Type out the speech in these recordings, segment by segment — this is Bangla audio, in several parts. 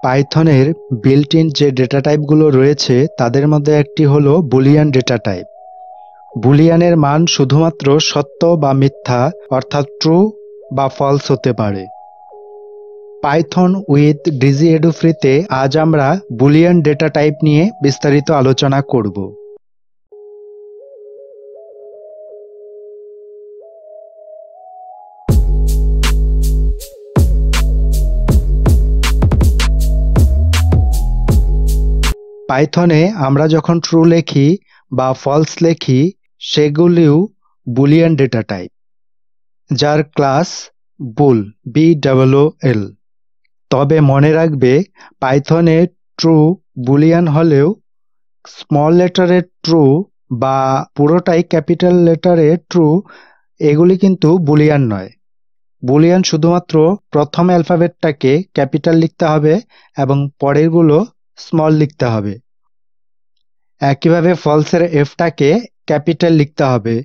পাইথনের বিল্ট ইন যে ডেটা টাইপগুলো রয়েছে তাদের মধ্যে একটি হলো বুলিয়ান ডেটা টাইপ। বুলিয়ানের মান শুধুমাত্র সত্য বা মিথ্যা অর্থাৎ ট্রু বা ফলস হতে পারে। পাইথন উইথ ডিজি এডুফ্রিতে আজ আমরা বুলিয়ান ডেটা টাইপ নিয়ে বিস্তারিত আলোচনা করব। পাইথনে আমরা যখন ট্রু লিখি বা ফলস লিখি সেগুলিও বুলিয়ান ডেটা টাইপ, যার ক্লাস বুল BOOL। তবে মনে রাখবে, পাইথনে ট্রু বুলিয়ান হলেও স্মল লেটারে ট্রু বা পুরোটাই ক্যাপিটাল লেটারে ট্রু এগুলি কিন্তু বুলিয়ান নয়। বুলিয়ান শুধুমাত্র প্রথম অ্যালফাবেটটাকে ক্যাপিটাল লিখতে হবে এবং পরেরগুলো স্মল লিখতে হবে। একইভাবে ফলসের এফটাকে ক্যাপিটাল লিখতে হবে।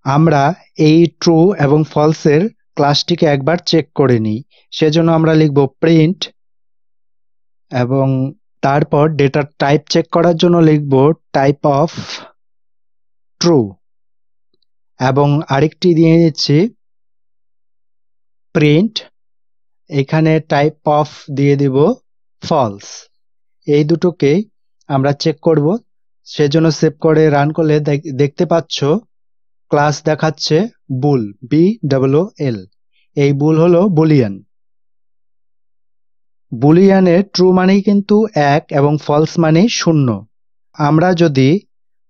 আমরা এই ট্রু এবং ফলসের ক্লাসটিকে একবার চেক করে নিই। সেজন্য আমরা লিখব প্রিন্ট এবং তারপর ডেটার টাইপ চেক করার জন্য লিখব টাইপ অফ ট্রু এবং আরেকটি দিয়ে দিচ্ছি প্রিন্ট, এখানে টাইপ অফ দিয়ে দিব ফলস। এই দুটোকেই আমরা চেক করব। সেজন্য সেভ করে রান করলে দেখতে পাচ্ছ ক্লাস দেখাচ্ছে বুল BOOL। এই বুল হলো বুলিয়ান। বুলিয়ানে ট্রু মানেই কিন্তু 1 এবং ফলস মানেই 0। আমরা যদি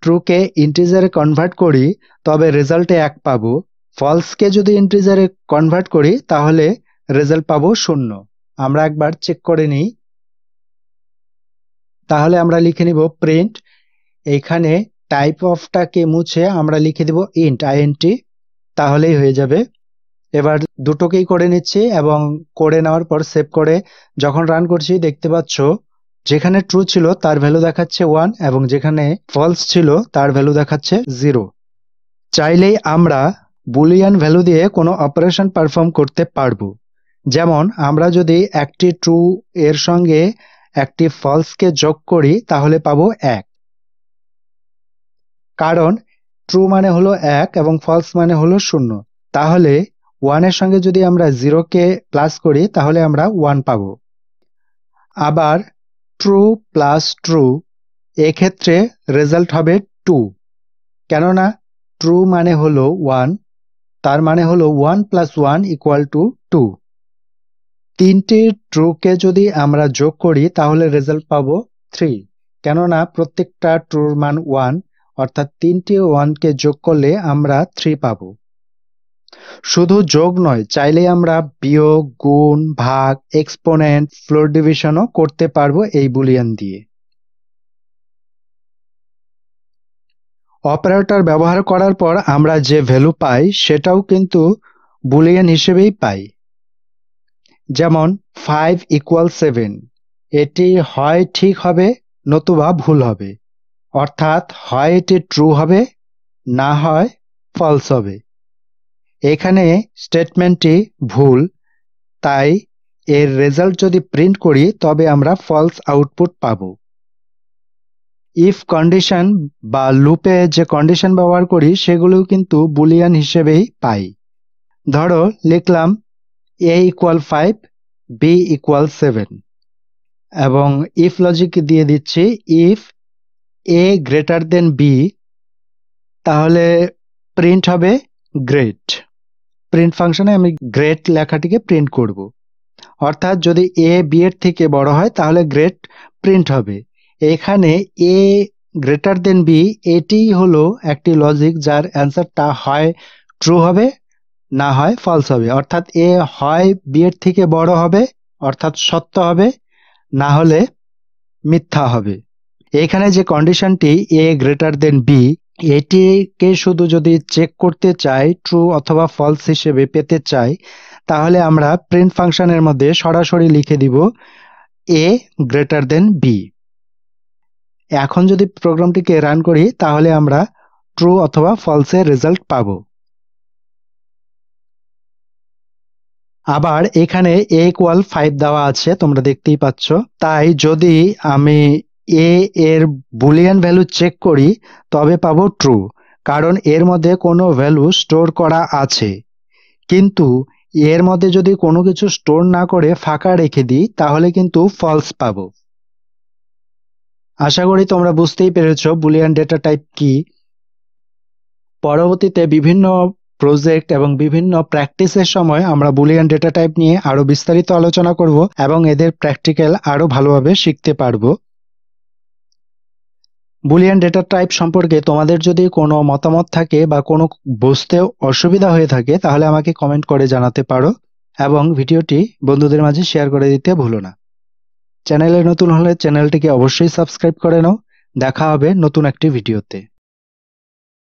ট্রুকে ইন্টিজারে কনভার্ট করি তবে রেজাল্টে 1 পাবো। ফলসকে যদি ইন্টিজারে কনভার্ট করি তাহলে রেজাল্ট পাবো 0। আমরা একবার চেক করে নিই। তাহলে আমরা লিখে নিব প্রিন্ট, এইখানে টাইপ অফটাকে মুছে আমরা লিখে দেব INT, তাহলেই হয়ে যাবে। এবার দুটোকেই করে নিচ্ছি এবং করে নেওয়ার পর সেভ করে যখন রান করছি দেখতে পাচ্ছ যেখানে ট্রু ছিল তার ভ্যালু দেখাচ্ছে 1 এবং যেখানে ফলস ছিল তার ভ্যালু দেখাচ্ছে 0। চাইলেই আমরা বুলিয়ান ভ্যালু দিয়ে কোনো অপারেশন পারফর্ম করতে পারবো। যেমন আমরা যদি একটি ট্রু এর সঙ্গে একটি ফলসকে যোগ করি তাহলে পাবো 1, কারণ ট্রু মানে হলো 1 এবং ফলস মানে হলো 0। তাহলে 1 এর সঙ্গে যদি আমরা 0কে প্লাস করি তাহলে আমরা 1 পাবো। আবার ট্রু প্লাস ট্রু, এক্ষেত্রে রেজাল্ট হবে 2, কেননা ট্রু মানে হলো 1, তার মানে হলো 1 + 1 = 2। তিনটি ট্রুকে যদি আমরা যোগ করি তাহলে রেজাল্ট পাবো 3, কেননা প্রত্যেকটা ট্রুর মান 1, অর্থাৎ তিনটি 1কে যোগ করলে আমরা 3 পাবো। শুধু যোগ নয়, চাইলে আমরা বিয়োগ, গুণ, ভাগ, এক্সপোনেন্ট, ফ্লোর ডিভিশনও করতে পারবো এই বুলিয়ান দিয়ে। অপারেটর ব্যবহার করার পর আমরা যে ভ্যালু পাই সেটাও কিন্তু বুলিয়ান হিসেবেই পাই। যেমন 5 = 7, এটি হয় ঠিক হবে নতুবা ভুল হবে, অর্থাৎ হয় এটি ট্রু হবে না হয় ফলস হবে। এখানে স্টেটমেন্টটি ভুল, তাই এর রেজাল্ট যদি প্রিন্ট করি তবে আমরা ফলস আউটপুট পাবো। ইফ কন্ডিশন বা লুপে যে কন্ডিশন ব্যবহার করি সেগুলোও কিন্তু বুলিয়ান হিসেবেই পাই। ধরো লিখলাম a = 5, b = 7 এবং ইফ লজিক দিয়ে দিচ্ছি ইফ a > b, তাহলে প্রিন্ট হবে গ্রেট। প্রিন্ট ফাংশনে আমি গ্রেট লেখাটিকে প্রিন্ট করব, অর্থাৎ যদি a b এর থেকে বড় হয় তাহলে গ্রেট প্রিন্ট হবে। এখানে a > b এটিই হলো একটি লজিক যার অ্যান্সারটা হয় ট্রু হবে না হয় ফলস হবে, অর্থাৎ a হয় b এর থেকে বড় হবে অর্থাৎ সত্য হবে, না হলে মিথ্যা হবে। এখানে যে কন্ডিশনটি a > b, এটিকে শুধু যদি চেক করতে চাই, ট্রু অথবা ফলস হিসেবে পেতে চাই, তাহলে আমরা প্রিন্ট ফাংশনের মধ্যে সরাসরি লিখে দিব a > b। এখন যদি প্রোগ্রামটিকে রান করি তাহলে আমরা ট্রু অথবা ফলসের রেজাল্ট পাবো। আবার এখানে a ইকুয়াল 5 দেওয়া আছে, তোমরা দেখতেই পাচ্ছ। তাই যদি আমি a এর বুলিয়ান ভ্যালু চেক করি তবে পাবো ট্রু, কারণ এর মধ্যে কোনো ভ্যালু স্টোর করা আছে। কিন্তু এর মধ্যে যদি কোনো কিছু স্টোর না করে ফাঁকা রেখে দিই তাহলে কিন্তু ফলস পাবো। আশা করি তোমরা বুঝতেই পেরেছো বুলিয়ান ডেটা টাইপ কি। পরবর্তীতে বিভিন্ন প্রজেক্ট এবং বিভিন্ন প্র্যাকটিসের সময় আমরা বুলিয়ান ডেটা টাইপ নিয়ে আরো বিস্তারিত আলোচনা করব এবং এদের প্র্যাকটিক্যাল আরো ভালোভাবে শিখতে পারবো। বুলিয়ান ডেটা টাইপ সম্পর্কে তোমাদের যদি কোনো মতামত থাকে বা কোনো বুঝতে অসুবিধা হয়ে থাকে তাহলে আমাকে কমেন্ট করে জানাতে পারো এবং ভিডিওটি বন্ধুদের মাঝে শেয়ার করে দিতে ভুলো না। চ্যানেলে নতুন হলে চ্যানেলটিকে অবশ্যই সাবস্ক্রাইব করে নাও। দেখা হবে নতুন একটি ভিডিওতে।